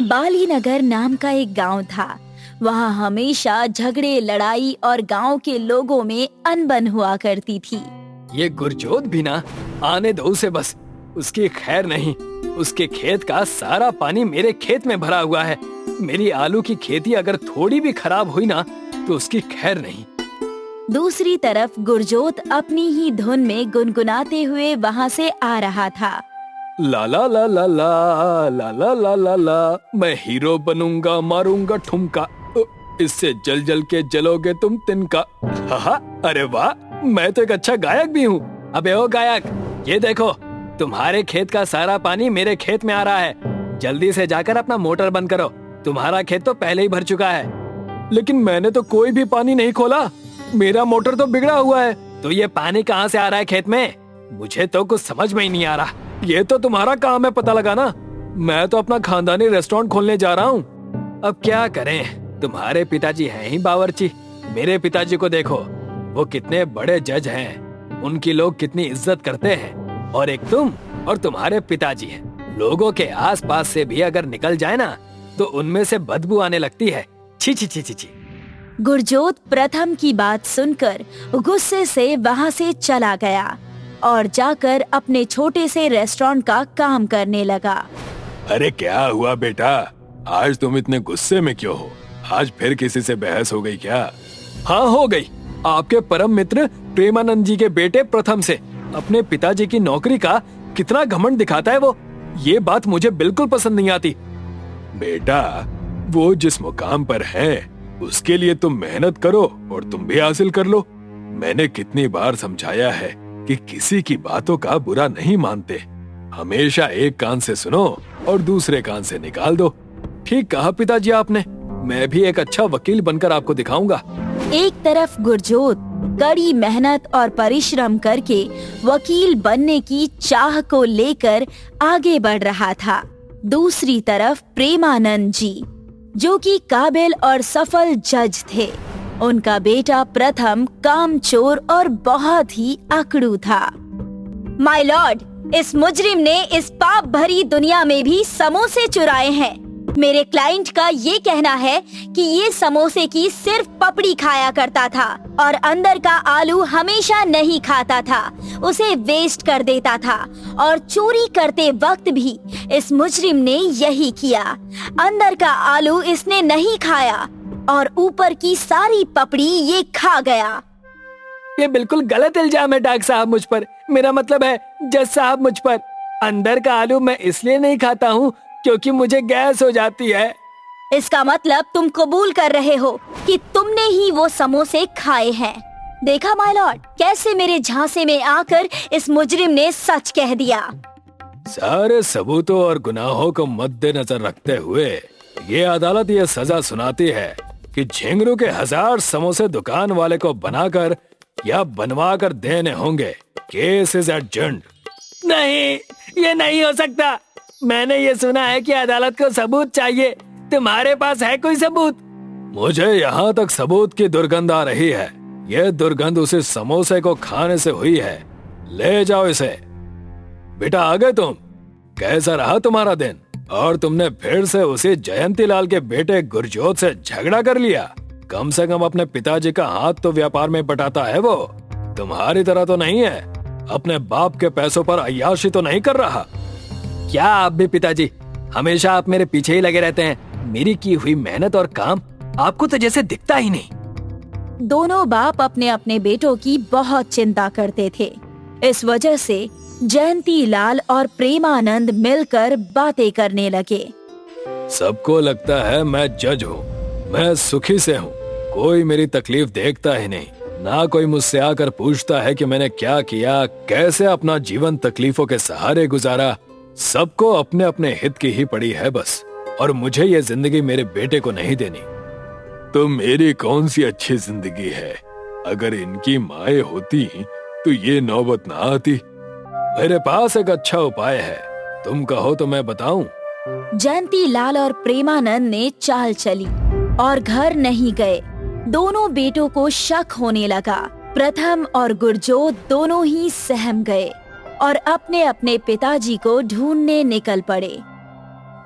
बाली नगर नाम का एक गांव था। वहाँ हमेशा झगड़े, लड़ाई और गांव के लोगों में अनबन हुआ करती थी। ये गुरजोत भी ना, आने दो उसे बस। उसकी खैर नहीं। उसके खेत का सारा पानी मेरे खेत में भरा हुआ है। मेरी आलू की खेती अगर थोड़ी भी खराब हुई ना तो उसकी खैर नहीं। दूसरी तरफ गुरजोत अपनी ही धुन में गुनगुनाते हुए वहाँ से आ रहा था। ला ला ला ला ला ला ला ला ला ला, मैं हीरो बनूंगा, मारूंगा ठुमका, इससे जल जल के जलोगे तुम तिनका। हा, अरे वाह, मैं तो एक अच्छा गायक भी हूँ। अबे ओ गायक, ये देखो, तुम्हारे खेत का सारा पानी मेरे खेत में आ रहा है। जल्दी से जाकर अपना मोटर बंद करो, तुम्हारा खेत तो पहले ही भर चुका है। लेकिन मैंने तो कोई भी पानी नहीं खोला, मेरा मोटर तो बिगड़ा हुआ है। तो ये पानी कहाँ से आ रहा है खेत में? मुझे तो कुछ समझ में ही नहीं आ रहा। ये तो तुम्हारा काम है पता लगाना। मैं तो अपना खानदानी रेस्टोरेंट खोलने जा रहा हूँ। अब क्या करें, तुम्हारे पिताजी हैं ही बावर्ची। मेरे पिताजी को देखो, वो कितने बड़े जज हैं, उनकी लोग कितनी इज्जत करते हैं। और एक तुम और तुम्हारे पिताजी हैं। लोगों के आसपास से भी अगर निकल जाए ना तो उनमें से बदबू आने लगती है। छी छी छी छी छी। गुरजोत प्रथम की बात सुनकर गुस्से से वहाँ से चला गया और जाकर अपने छोटे से रेस्टोरेंट का काम करने लगा। अरे क्या हुआ बेटा, आज तुम इतने गुस्से में क्यों हो? आज फिर किसी से बहस हो गई क्या? हाँ हो गई, आपके परम मित्र प्रेमानंद जी के बेटे प्रथम से। अपने पिताजी की नौकरी का कितना घमंड दिखाता है वो। ये बात मुझे बिल्कुल पसंद नहीं आती। बेटा, वो जिस मुकाम पर है उसके लिए तुम मेहनत करो और तुम भी हासिल कर लो। मैंने कितनी बार समझाया है कि किसी की बातों का बुरा नहीं मानते। हमेशा एक कान से सुनो और दूसरे कान से निकाल दो। ठीक कहा पिताजी आपने। मैं भी एक अच्छा वकील बनकर आपको दिखाऊंगा। एक तरफ गुरजोत कड़ी मेहनत और परिश्रम करके वकील बनने की चाह को लेकर आगे बढ़ रहा था। दूसरी तरफ प्रेमानंद जी, जो कि काबिल और सफल जज थे। उनका बेटा प्रथम कामचोर और बहुत ही अकड़ू था। माय लॉर्ड, इस मुजरिम ने इस पाप भरी दुनिया में भी समोसे चुराए हैं। मेरे क्लाइंट का ये कहना है कि ये समोसे की सिर्फ पपड़ी खाया करता था और अंदर का आलू हमेशा नहीं खाता था, उसे वेस्ट कर देता था। और चोरी करते वक्त भी इस मुजरिम ने यही किया। अंदर का आलू इसने नहीं खाया और ऊपर की सारी पपड़ी ये खा गया। ये बिल्कुल गलत इल्जाम है डॉक्टर साहब मुझ पर। मेरा मतलब है जज साहब मुझ पर। अंदर का आलू मैं इसलिए नहीं खाता हूँ क्योंकि मुझे गैस हो जाती है। इसका मतलब तुम कबूल कर रहे हो कि तुमने ही वो समोसे खाए हैं। देखा माय लॉर्ड, कैसे मेरे झांसे में आकर इस मुजरिम ने सच कह दिया। सारे सबूतों और गुनाहों को मद्देनजर रखते हुए ये अदालत ये सजा सुनाती है कि झिंगरू के 1000 समोसे दुकान वाले को बनाकर या बनवा कर देने होंगे। Case is adjourned. नहीं, ये नहीं हो सकता। मैंने ये सुना है कि अदालत को सबूत चाहिए। तुम्हारे पास है कोई सबूत? मुझे यहाँ तक सबूत की दुर्गंध आ रही है। यह दुर्गंध उसे समोसे को खाने से हुई है। ले जाओ इसे। बेटा, आ गए तुम? कैसा रहा तुम्हारा दिन? और तुमने फिर से उसी जयंती लाल के बेटे गुरजोत से झगड़ा कर लिया। कम से कम अपने पिताजी का हाथ तो व्यापार में बटाता है वो। तुम्हारी तरह तो नहीं है। अपने बाप के पैसों पर अय्याशी तो नहीं कर रहा। क्या आप भी पिताजी, हमेशा आप मेरे पीछे ही लगे रहते हैं। मेरी की हुई मेहनत और काम आपको तो जैसे दिखता ही नहीं। दोनों बाप अपने अपने बेटों की बहुत चिंता करते थे। इस वजह से जयंती लाल और प्रेमानंद मिलकर बातें करने लगे। सबको लगता है मैं जज हूँ, मैं सुखी से हूँ। कोई मेरी तकलीफ देखता ही नहीं। ना कोई मुझसे आकर पूछता है कि मैंने क्या किया, कैसे अपना जीवन तकलीफों के सहारे गुजारा। सबको अपने अपने हित की ही पड़ी है बस। और मुझे ये जिंदगी मेरे बेटे को नहीं देनी। तो मेरी कौन सी अच्छी जिंदगी है? अगर इनकी माएं होती तो ये नौबत ना आती। मेरे पास एक अच्छा उपाय है, तुम कहो तो मैं बताऊं? जयंती लाल और प्रेमानंद ने चाल चली और घर नहीं गए। दोनों बेटों को शक होने लगा। प्रथम और गुरजोत दोनों ही सहम गए और अपने अपने पिताजी को ढूंढने निकल पड़े।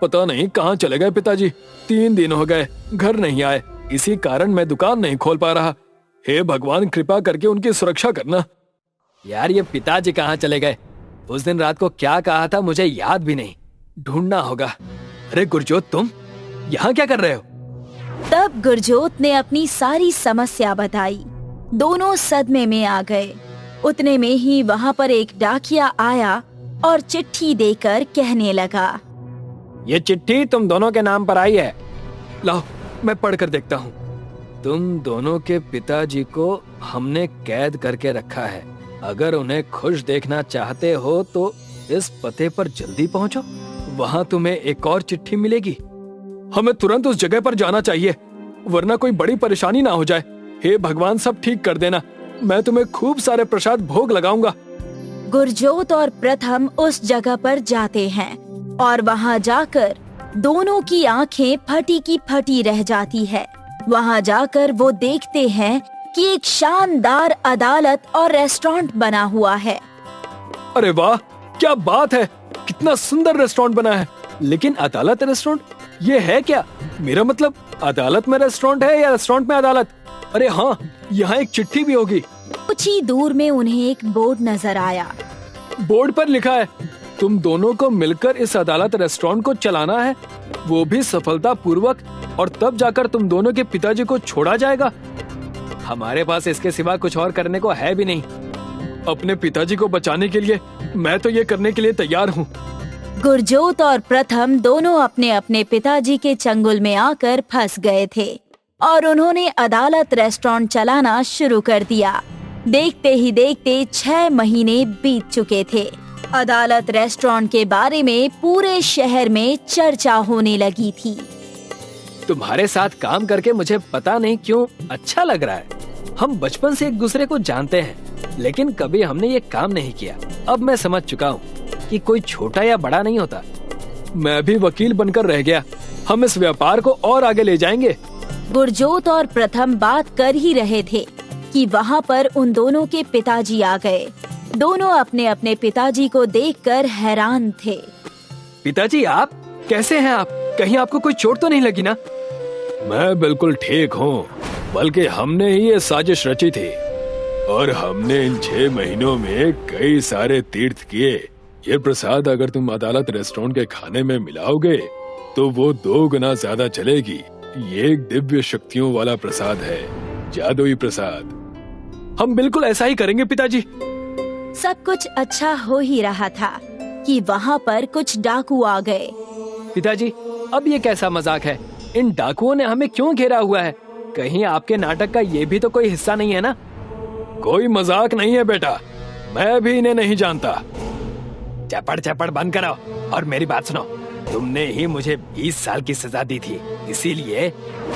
पता नहीं कहाँ चले गए पिताजी। 3 दिन हो गए, घर नहीं आए। इसी कारण मैं दुकान नहीं खोल पा रहा। हे भगवान, कृपा करके उनकी सुरक्षा करना। यार ये पिताजी कहाँ चले गए? उस दिन रात को क्या कहा था मुझे याद भी नहीं, ढूंढना होगा। अरे गुरजोत, तुम यहाँ क्या कर रहे हो? तब गुरजोत ने अपनी सारी समस्या बताई। दोनों सदमे में आ गए। उतने में ही वहाँ पर एक डाकिया आया और चिट्ठी देकर कहने लगा, ये चिट्ठी तुम दोनों के नाम पर आई है। लाओ, मैं पढ़कर देखता हूँ। तुम दोनों के पिताजी को हमने कैद करके रखा है। अगर उन्हें खुश देखना चाहते हो तो इस पते पर जल्दी पहुंचो, वहां तुम्हें एक और चिट्ठी मिलेगी। हमें तुरंत उस जगह पर जाना चाहिए, वरना कोई बड़ी परेशानी ना हो जाए। हे भगवान, सब ठीक कर देना। मैं तुम्हें खूब सारे प्रसाद भोग लगाऊंगा। गुरजोत और प्रथम उस जगह पर जाते हैं और वहाँ जाकर दोनों की आंखें फटी की फटी रह जाती है। वहाँ जाकर वो देखते हैं कि एक शानदार अदालत और रेस्टोरेंट बना हुआ है। अरे वाह, क्या बात है! कितना सुंदर रेस्टोरेंट बना है। लेकिन अदालत रेस्टोरेंट, ये है क्या? मेरा मतलब अदालत में रेस्टोरेंट है या रेस्टोरेंट में अदालत? अरे हाँ, यहाँ एक चिट्ठी भी होगी। कुछ ही दूर में उन्हें एक बोर्ड नजर आया। बोर्ड पर लिखा है, तुम दोनों को मिलकर इस अदालत रेस्टोरेंट को चलाना है, वो भी सफलता पूर्वक, और तब जाकर तुम दोनों के पिताजी को छोड़ा जाएगा। हमारे पास इसके सिवा कुछ और करने को है भी नहीं। अपने पिताजी को बचाने के लिए मैं तो ये करने के लिए तैयार हूँ। गुरजोत और प्रथम दोनों अपने अपने पिताजी के चंगुल में आकर फंस गए थे और उन्होंने अदालत रेस्टोरेंट चलाना शुरू कर दिया। देखते ही देखते 6 महीने बीत चुके थे। अदालत रेस्टोरेंट के बारे में पूरे शहर में चर्चा होने लगी थी। तुम्हारे साथ काम करके मुझे पता नहीं क्यों अच्छा लग रहा है। हम बचपन से एक दूसरे को जानते हैं, लेकिन कभी हमने ये काम नहीं किया। अब मैं समझ चुका हूँ कि कोई छोटा या बड़ा नहीं होता। मैं भी वकील बनकर रह गया। हम इस व्यापार को और आगे ले जाएंगे। गुरजोत और प्रथम बात कर ही रहे थे कि वहाँ पर उन दोनों के पिताजी आ गए। दोनों अपने अपने पिताजी को देखकर हैरान थे। पिताजी, आप कैसे हैं? आप कहीं आपको कोई चोट तो नहीं लगी ना? मैं बिल्कुल ठीक हूँ, बल्कि हमने ही ये साजिश रची थी और हमने इन 6 महीनों में कई सारे तीर्थ किए। ये प्रसाद अगर तुम अदालत रेस्टोरेंट के खाने में मिलाओगे तो वो 2 गुना ज्यादा चलेगी। ये एक दिव्य शक्तियों वाला प्रसाद है, जादुई प्रसाद। हम बिल्कुल ऐसा ही करेंगे पिताजी। सब कुछ अच्छा हो ही रहा था कि वहाँ पर कुछ डाकू आ गए। पिताजी, अब ये कैसा मजाक है? इन डाकुओं ने हमें क्यों घेरा हुआ है? कहीं आपके नाटक का ये भी तो कोई हिस्सा नहीं है ना? कोई मजाक नहीं है बेटा, मैं भी इन्हें नहीं जानता। चपड़ चपड़ बंद करो और मेरी बात सुनो। तुमने ही मुझे 20 साल की सजा दी थी, इसीलिए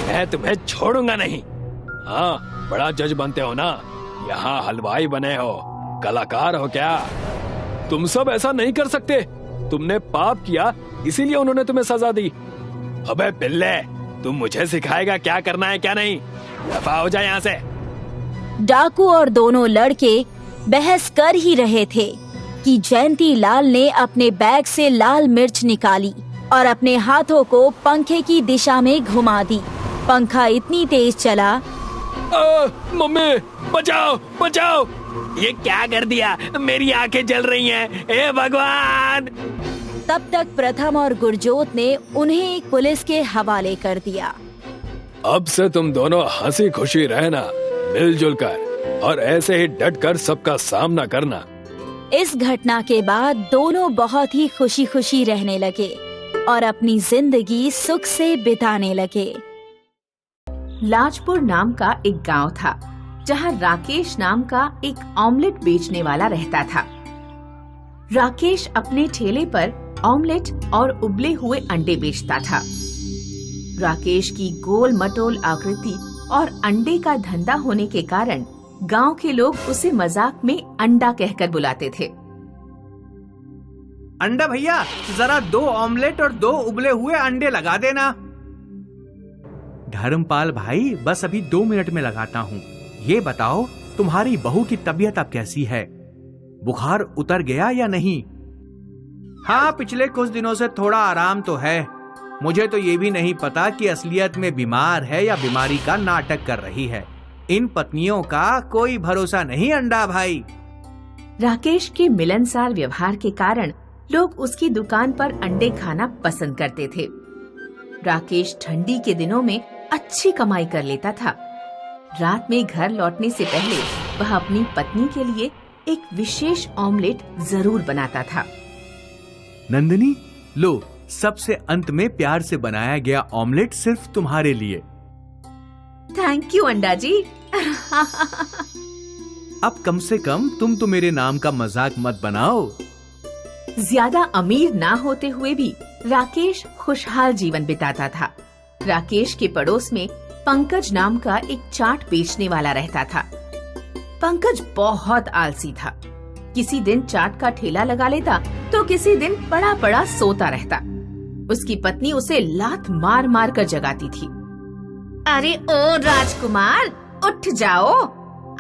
मैं तुम्हें छोड़ूंगा नहीं। हाँ, बड़ा जज बनते हो ना, यहाँ हलवाई बने हो, कलाकार हो क्या? तुम सब ऐसा नहीं कर सकते। तुमने पाप किया, इसीलिए उन्होंने तुम्हें सजा दी। अबे पिल्ले, तुम मुझे सिखाएगा क्या करना है क्या नहीं? दफा हो जाए यहाँ से। डाकू और दोनों लड़के बहस कर ही रहे थे कि जयंती लाल ने अपने बैग से लाल मिर्च निकाली और अपने हाथों को पंखे की दिशा में घुमा दी। पंखा इतनी तेज चला। मम्मी, बचाओ बचाओ! ये क्या कर दिया? मेरी आंखें जल रही हैं। हे भगवान! तब तक प्रथम और गुरजोत ने उन्हें एक पुलिस के हवाले कर दिया। अब से तुम दोनों हंसी खुशी रहना, मिलजुल कर, और ऐसे ही डट कर सबका सामना करना। इस घटना के बाद दोनों बहुत ही खुशी खुशी रहने लगे और अपनी जिंदगी सुख से बिताने लगे। लाजपुर नाम का एक गांव था, जहां राकेश नाम का एक ऑमलेट बेचने वाला रहता था। राकेश अपने ठेले पर ऑमलेट और उबले हुए अंडे बेचता था। राकेश की गोल मटोल आकृति और अंडे का धंधा होने के कारण गांव के लोग उसे मजाक में अंडा कहकर बुलाते थे। अंडा भैया, जरा 2 ऑमलेट और 2 उबले हुए अंडे लगा देना। धर्मपाल भाई, बस अभी 2 मिनट में लगाता हूँ। ये बताओ, तुम्हारी बहू की तबीयत अब कैसी है? बुखार उतर गया या नहीं? हाँ, पिछले कुछ दिनों से थोड़ा आराम तो है, मुझे तो ये भी नहीं पता कि असलियत में बीमार है या बीमारी का नाटक कर रही है। इन पत्नियों का कोई भरोसा नहीं अंडा भाई। राकेश के मिलनसार व्यवहार के कारण लोग उसकी दुकान पर अंडे खाना पसंद करते थे। राकेश ठंडी के दिनों में अच्छी कमाई कर लेता था। रात में घर लौटने से पहले वह अपनी पत्नी के लिए एक विशेष ऑमलेट जरूर बनाता था। नंदिनी, लो, सबसे अंत में प्यार से बनाया गया ऑमलेट सिर्फ तुम्हारे लिए। थैंक यू अंडा जी। अब कम से कम तुम तो मेरे नाम का मजाक मत बनाओ। ज्यादा अमीर ना होते हुए भी राकेश खुशहाल जीवन बिताता था। राकेश के पड़ोस में पंकज नाम का एक चाट बेचने वाला रहता था। पंकज बहुत आलसी था। किसी दिन चाट का ठेला लगा लेता तो किसी दिन पड़ा पड़ा सोता रहता। उसकी पत्नी उसे लात मार मार कर जगाती थी। अरे ओ राजकुमार, उठ जाओ,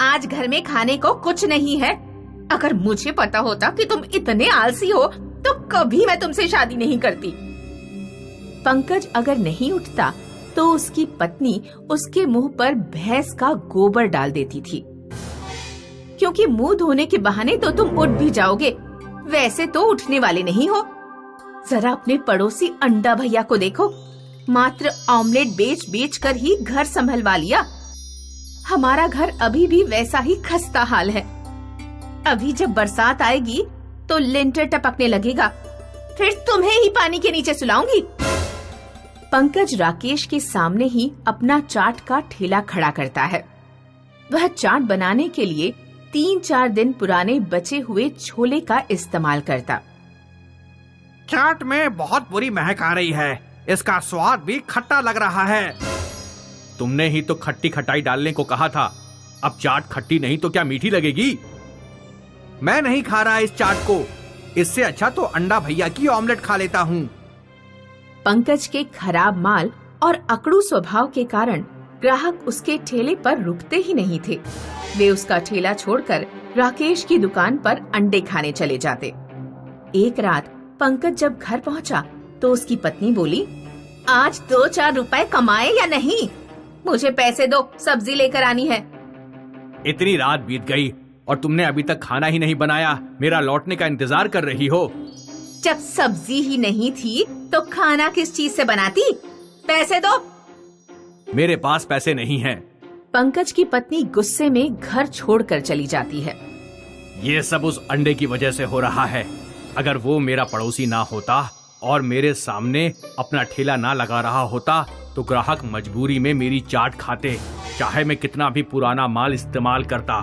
आज घर में खाने को कुछ नहीं है। अगर मुझे पता होता कि तुम इतने आलसी हो तो कभी मैं तुमसे शादी नहीं करती। पंकज अगर नहीं उठता तो उसकी पत्नी उसके मुंह पर भैंस का गोबर डाल देती थी, क्योंकि मुंह धोने के बहाने तो तुम उठ भी जाओगे, वैसे तो उठने वाले नहीं हो। जरा अपने पड़ोसी अंडा भैया को देखो, मात्र ऑमलेट बेच बेच कर ही घर संभलवा लिया। हमारा घर अभी भी वैसा ही खस्ता हाल है। अभी जब बरसात आएगी तो लिंटर टपकने लगेगा, फिर तुम्हें ही पानी के नीचे सुलाऊंगी। पंकज राकेश के सामने ही अपना चाट का ठेला खड़ा करता है। वह चाट बनाने के लिए 3-4 दिन पुराने बचे हुए छोले का इस्तेमाल करता। चाट में बहुत बुरी महक आ रही है, इसका स्वाद भी खट्टा लग रहा है। तुमने ही तो खट्टी खटाई डालने को कहा था, अब चाट खट्टी नहीं तो क्या मीठी लगेगी? मैं नहीं खा रहा इस चाट को, इससे अच्छा तो अंडा भैया की ऑमलेट खा लेता हूँ। पंकज के खराब माल और अकड़ू स्वभाव के कारण ग्राहक उसके ठेले पर रुकते ही नहीं थे। वे उसका ठेला छोड़कर राकेश की दुकान पर अंडे खाने चले जाते। एक रात पंकज जब घर पहुंचा तो उसकी पत्नी बोली, आज 2-4 रुपए कमाए या नहीं? मुझे पैसे दो, सब्जी लेकर आनी है। इतनी रात बीत गई और तुमने अभी तक खाना ही नहीं बनाया, मेरा लौटने का इंतजार कर रही हो। जब सब्जी ही नहीं थी तो खाना किस चीज से बनाती? पैसे दो। मेरे पास पैसे नहीं हैं। पंकज की पत्नी गुस्से में घर छोड़कर चली जाती है। ये सब उस अंडे की वजह से हो रहा है। अगर वो मेरा पड़ोसी ना होता और मेरे सामने अपना ठेला ना लगा रहा होता तो ग्राहक मजबूरी में मेरी चाट खाते, चाहे मैं कितना भी पुराना माल इस्तेमाल करता।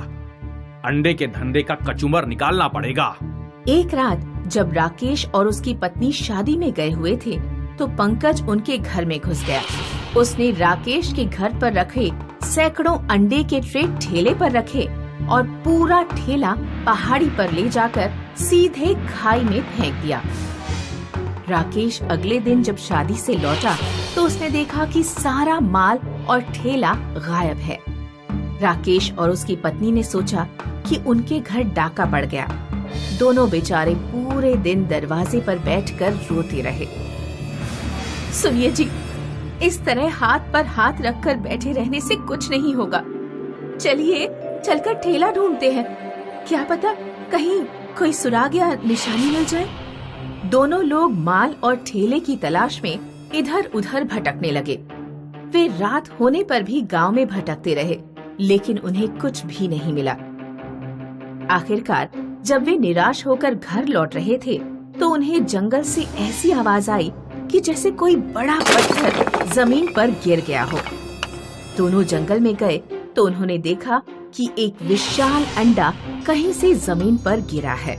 अंडे के धंधे का कचूमर निकालना पड़ेगा। एक रात जब राकेश और उसकी पत्नी शादी में गए हुए थे तो पंकज उनके घर में घुस गया। उसने राकेश के घर पर रखे सैकड़ों अंडे के ट्रे ठेले पर रखे और पूरा ठेला पहाड़ी पर ले जाकर सीधे खाई में फेंक दिया। राकेश अगले दिन जब शादी से लौटा तो उसने देखा कि सारा माल और ठेला गायब है। राकेश और उसकी पत्नी ने सोचा कि उनके घर डाका पड़ गया। दोनों बेचारे पूरे दिन दरवाजे पर बैठकर रोते रहे। सुनिए जी, इस तरह हाथ पर हाथ रखकर बैठे रहने से कुछ नहीं होगा। चलिए चलकर ठेला ढूंढते हैं, क्या पता कहीं कोई सुराग या निशानी मिल जाए। दोनों लोग माल और ठेले की तलाश में इधर उधर भटकने लगे। वे रात होने पर भी गांव में भटकते रहे, लेकिन उन्हें कुछ भी नहीं मिला। आखिरकार जब वे निराश होकर घर लौट रहे थे तो उन्हें जंगल से ऐसी आवाज आई कि जैसे कोई बड़ा पत्थर जमीन पर गिर गया हो। दोनों जंगल में गए तो उन्होंने देखा कि एक विशाल अंडा कहीं से जमीन पर गिरा है।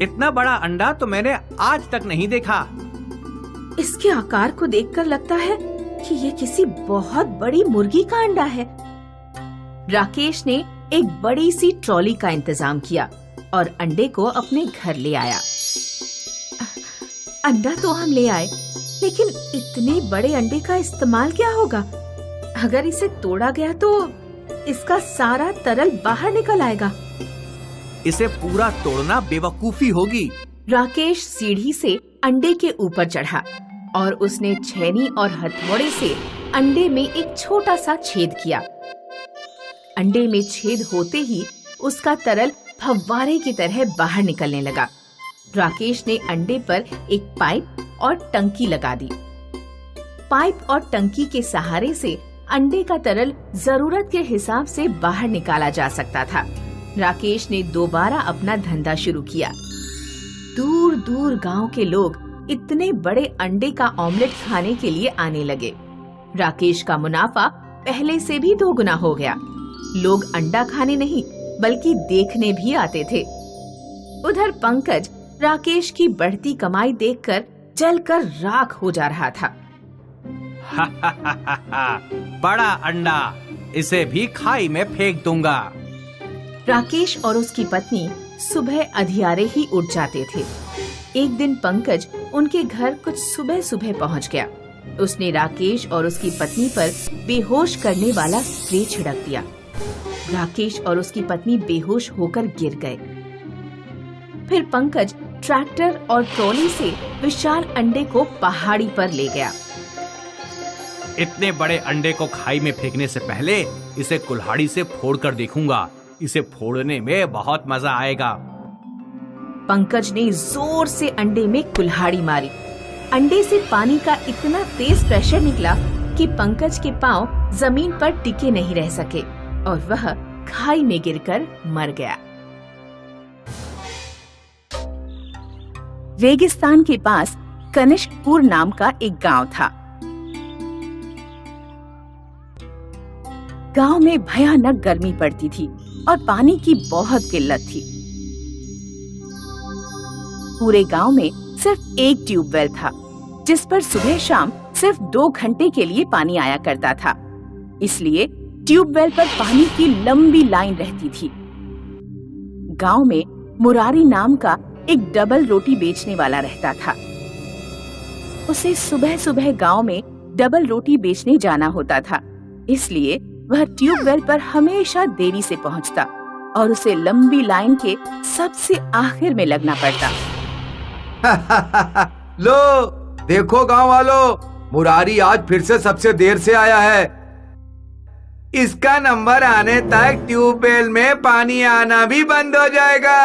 इतना बड़ा अंडा तो मैंने आज तक नहीं देखा। इसके आकार को देखकर लगता है कि ये किसी बहुत बड़ी मुर्गी का अंडा है। राकेश ने एक बड़ी सी ट्रॉली का इंतजाम किया और अंडे को अपने घर ले आया। अंडा तो हम ले आए, लेकिन इतने बड़े अंडे का इस्तेमाल क्या होगा? अगर इसे तोड़ा गया तो इसका सारा तरल बाहर निकल आएगा। इसे पूरा तोड़ना बेवकूफी होगी। राकेश सीढ़ी से अंडे के ऊपर चढ़ा। और उसने छेनी और हथौड़े से अंडे में एक छोटा सा छेद किया। अंडे में छेद होते ही उसका तरल फव्वारे की तरह बाहर निकलने लगा। राकेश ने अंडे पर एक पाइप और टंकी लगा दी। पाइप और टंकी के सहारे से अंडे का तरल जरूरत के हिसाब से बाहर निकाला जा सकता था। राकेश ने दोबारा अपना धंधा शुरू किया। दूर दूर गांव के लोग इतने बड़े अंडे का ऑमलेट खाने के लिए आने लगे। राकेश का मुनाफा पहले से भी 2 गुना हो गया। लोग अंडा खाने नहीं बल्कि देखने भी आते थे। उधर पंकज राकेश की बढ़ती कमाई देखकर जलकर राख हो जा रहा था। बड़ा अंडा, इसे भी खाई में फेंक दूंगा। राकेश और उसकी पत्नी सुबह अधियारे ही उठ जाते थे। एक दिन पंकज उनके घर कुछ सुबह सुबह पहुंच गया। उसने राकेश और उसकी पत्नी पर बेहोश करने वाला स्प्रे छिड़क दिया। राकेश और उसकी पत्नी बेहोश होकर गिर गए। फिर पंकज ट्रैक्टर और ट्रॉली से विशाल अंडे को पहाड़ी पर ले गया। इतने बड़े अंडे को खाई में फेंकने से पहले इसे कुल्हाड़ी से फोड़कर देखूंगा। इसे फोड़ने में बहुत मजा आएगा। पंकज ने जोर से अंडे में कुल्हाड़ी मारी। अंडे से पानी का इतना तेज प्रेशर निकला कि पंकज के पांव जमीन पर टिके नहीं रह सके और वह खाई में गिरकर मर गया। रेगिस्तान के पास कनिष्कपुर नाम का एक गांव था। गांव में भयानक गर्मी पड़ती थी और पानी की बहुत किल्लत थी। पूरे गांव में सिर्फ एक ट्यूबवेल था, जिस पर सुबह शाम सिर्फ 2 घंटे के लिए पानी आया करता था। इसलिए ट्यूबवेल पर पानी की लंबी लाइन रहती थी। गांव में मुरारी नाम का एक डबल रोटी बेचने वाला रहता था। उसे सुबह सुबह गांव में डबल रोटी बेचने जाना होता था, इसलिए वह ट्यूबवेल पर हमेशा देरी से पहुंचता और उसे लंबी लाइन के सबसे आखिर में लगना पड़ता। लो देखो गांव वालों, मुरारी आज फिर से सबसे देर से आया है। इसका नंबर आने तक ट्यूबवेल में पानी आना भी बंद हो जाएगा।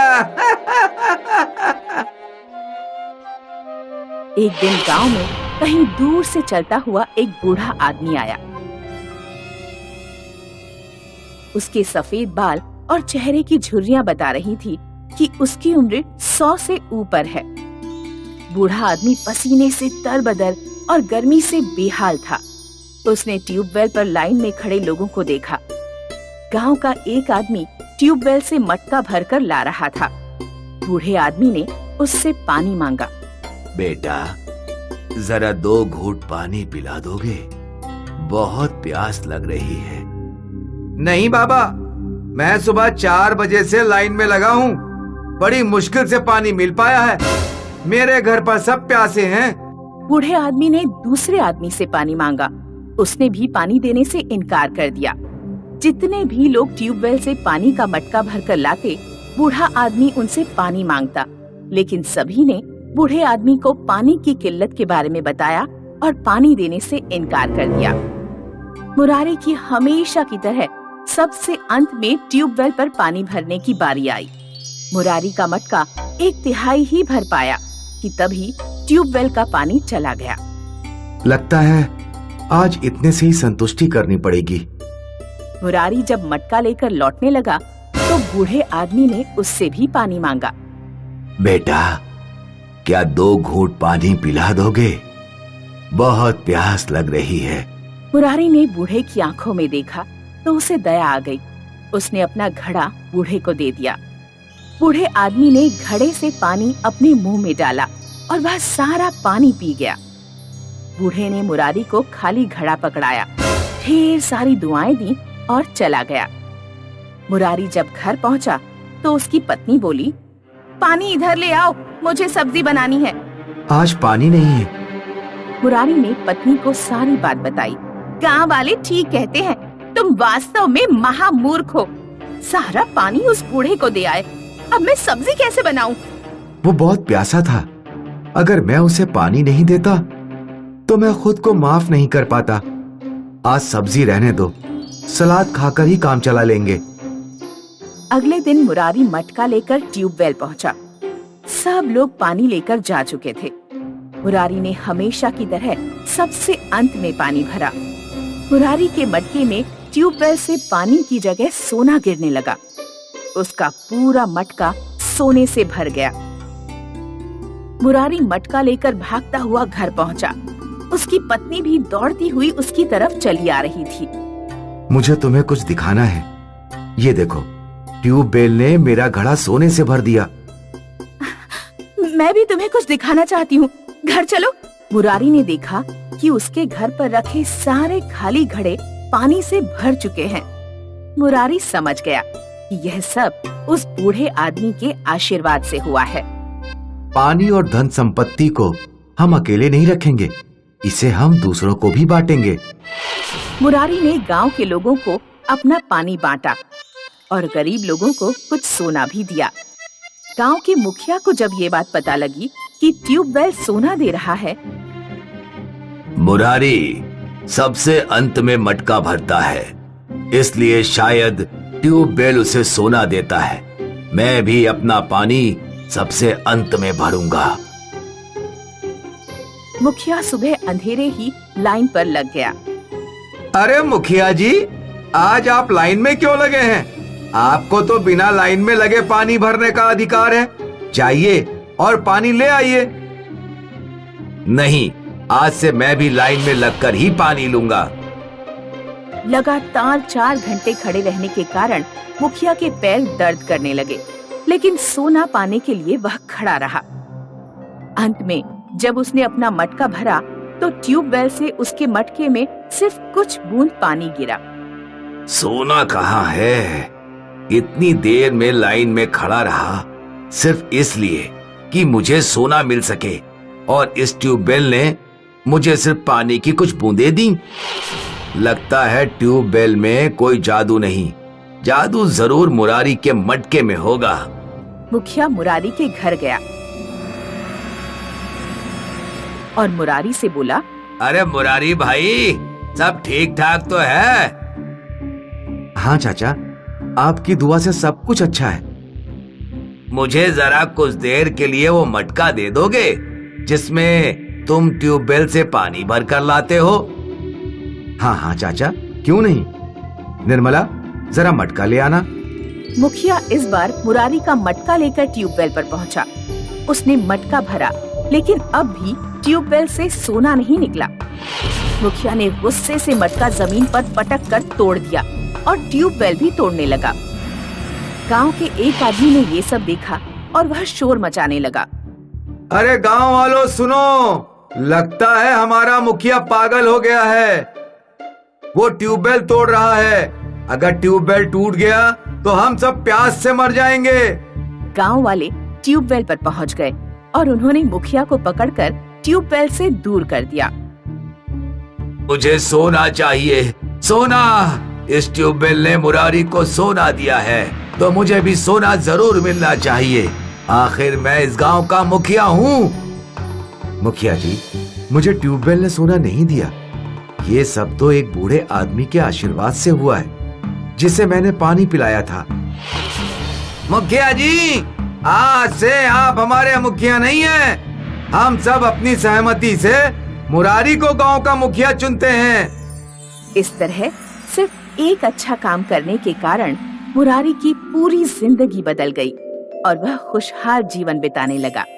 एक दिन गांव में कहीं दूर से चलता हुआ एक बूढ़ा आदमी आया। उसके सफेद बाल और चेहरे की झुर्रियां बता रही थी कि उसकी उम्र 100 से ऊपर है। बूढ़ा आदमी पसीने से तरबदर और गर्मी से बेहाल था। उसने ट्यूबवेल पर लाइन में खड़े लोगों को देखा। गांव का एक आदमी ट्यूबवेल से मटका भरकर ला रहा था। बूढ़े आदमी ने उससे पानी मांगा। बेटा, जरा 2 घूंट पानी पिला दोगे? बहुत प्यास लग रही है। नहीं बाबा, मैं सुबह 4 बजे से लाइन में लगा हूँ। बड़ी मुश्किल से पानी मिल पाया है। मेरे घर पर सब प्यासे हैं। बूढ़े आदमी ने दूसरे आदमी से पानी मांगा। उसने भी पानी देने से इनकार कर दिया। जितने भी लोग ट्यूबवेल से पानी का मटका भरकर लाते, बूढ़ा आदमी उनसे पानी मांगता, लेकिन सभी ने बूढ़े आदमी को पानी की किल्लत के बारे में बताया और पानी देने से इनकार कर दिया। मुरारी की हमेशा की तरह सबसे अंत में ट्यूबवेल पर पानी भरने की बारी आई। मुरारी का मटका 1/3 ही भर पाया कि तभी ट्यूबवेल का पानी चला गया। लगता है आज इतने से ही संतुष्टि करनी पड़ेगी। मुरारी जब मटका लेकर लौटने लगा तो बूढ़े आदमी ने उससे भी पानी मांगा। बेटा, क्या 2 घूंट पानी पिला दोगे? बहुत प्यास लग रही है। मुरारी ने बूढ़े की आंखों में देखा तो उसे दया आ गई। उसने अपना घड़ा बूढ़े को दे दिया। बूढ़े आदमी ने घड़े से पानी अपने मुंह में डाला और वह सारा पानी पी गया। बूढ़े ने मुरारी को खाली घड़ा पकड़ाया, ढेर सारी दुआएं दी और चला गया। मुरारी जब घर पहुंचा तो उसकी पत्नी बोली, पानी इधर ले आओ, मुझे सब्जी बनानी है। आज पानी नहीं है। मुरारी ने पत्नी को सारी बात बताई। गांव वाले ठीक कहते हैं, तुम वास्तव में महामूर्ख हो। सारा पानी उस बूढ़े को दे आए, अब मैं सब्जी कैसे बनाऊं? वो बहुत प्यासा था। अगर मैं उसे पानी नहीं देता तो मैं खुद को माफ नहीं कर पाता। आज सब्जी रहने दो, सलाद खाकर ही काम चला लेंगे। अगले दिन मुरारी मटका लेकर ट्यूबवेल पहुंचा। सब लोग पानी लेकर जा चुके थे। मुरारी ने हमेशा की तरह सबसे अंत में पानी भरा। मुरारी के मटके में ट्यूबवेल से पानी की जगह सोना गिरने लगा। उसका पूरा मटका सोने से भर गया। मुरारी मटका लेकर भागता हुआ घर पहुंचा। उसकी पत्नी भी दौड़ती हुई उसकी तरफ चली आ रही थी। मुझे तुम्हें कुछ दिखाना है। ये देखो, ट्यूबवेल ने मेरा घड़ा सोने से भर दिया। मैं भी तुम्हें कुछ दिखाना चाहती हूँ, घर चलो। मुरारी ने देखा कि उसके घर पर रखे सारे खाली घड़े पानी से भर चुके हैं। मुरारी समझ गया कि यह सब उस बूढ़े आदमी के आशीर्वाद से हुआ है। पानी और धन संपत्ति को हम अकेले नहीं रखेंगे, इसे हम दूसरों को भी बांटेंगे। मुरारी ने गांव के लोगों को अपना पानी बांटा और गरीब लोगों को कुछ सोना भी दिया। गांव के मुखिया को जब ये बात पता लगी कि ट्यूबवेल सोना दे रहा है, मुरारी सबसे अंत में मटका भरता है, इसलिए शायद ट्यूबवेल उसे सोना देता है। मैं भी अपना पानी सबसे अंत में भरूंगा। मुखिया सुबह अंधेरे ही लाइन पर लग गया। अरे मुखिया जी, आज आप लाइन में क्यों लगे हैं? आपको तो बिना लाइन में लगे पानी भरने का अधिकार है। जाइए और पानी ले आइए। नहीं, आज से मैं भी लाइन में लगकर ही पानी लूंगा। लगातार 4 घंटे खड़े रहने के कारण मुखिया के पैर दर्द करने लगे, लेकिन सोना पाने के लिए वह खड़ा रहा। अंत में जब उसने अपना मटका भरा तो ट्यूबवेल से उसके मटके में सिर्फ कुछ बूंद पानी गिरा। सोना कहाँ है? इतनी देर में लाइन में खड़ा रहा सिर्फ इसलिए कि मुझे सोना मिल सके, और इस ट्यूबवेल ने मुझे सिर्फ पानी की कुछ बूंदें दी। लगता है ट्यूबवेल में कोई जादू नहीं। जादू जरूर मुरारी के मटके में होगा। मुखिया मुरारी के घर गया और मुरारी से बोला, अरे मुरारी भाई, सब ठीक ठाक तो है? हाँ चाचा, आपकी दुआ से सब कुछ अच्छा है। मुझे जरा कुछ देर के लिए वो मटका दे दोगे जिसमें तुम ट्यूबवेल से पानी भर कर लाते हो? हाँ हाँ चाचा, क्यों नहीं। निर्मला, जरा मटका ले आना। मुखिया इस बार मुरारी का मटका लेकर ट्यूबवेल पर पहुंचा। उसने मटका भरा, लेकिन अब भी ट्यूबवेल से सोना नहीं निकला। मुखिया ने गुस्से से मटका जमीन पर पटक कर तोड़ दिया और ट्यूबवेल भी तोड़ने लगा। गांव के एक आदमी ने ये सब देखा और वह शोर मचाने लगा। अरे गांव वालों सुनो, लगता है हमारा मुखिया पागल हो गया है। वो ट्यूबवेल तोड़ रहा है। अगर ट्यूबवेल टूट गया तो हम सब प्यास से मर जाएंगे। गांव वाले ट्यूबवेल पर पहुंच गए और उन्होंने मुखिया को पकड़कर ट्यूबवेल से दूर कर दिया। मुझे सोना चाहिए, सोना। इस ट्यूबवेल ने मुरारी को सोना दिया है, तो मुझे भी सोना जरूर मिलना चाहिए। आखिर मैं इस गांव का मुखिया हूँ। मुखिया जी, मुझे ट्यूबवेल ने सोना नहीं दिया। ये सब तो एक बूढ़े आदमी के आशीर्वाद से हुआ है, जिसे मैंने पानी पिलाया था। मुखिया जी, आज से आप हमारे मुखिया नहीं हैं। हम सब अपनी सहमति से मुरारी को गांव का मुखिया चुनते हैं। इस तरह सिर्फ एक अच्छा काम करने के कारण मुरारी की पूरी जिंदगी बदल गई और वह खुशहाल जीवन बिताने लगा।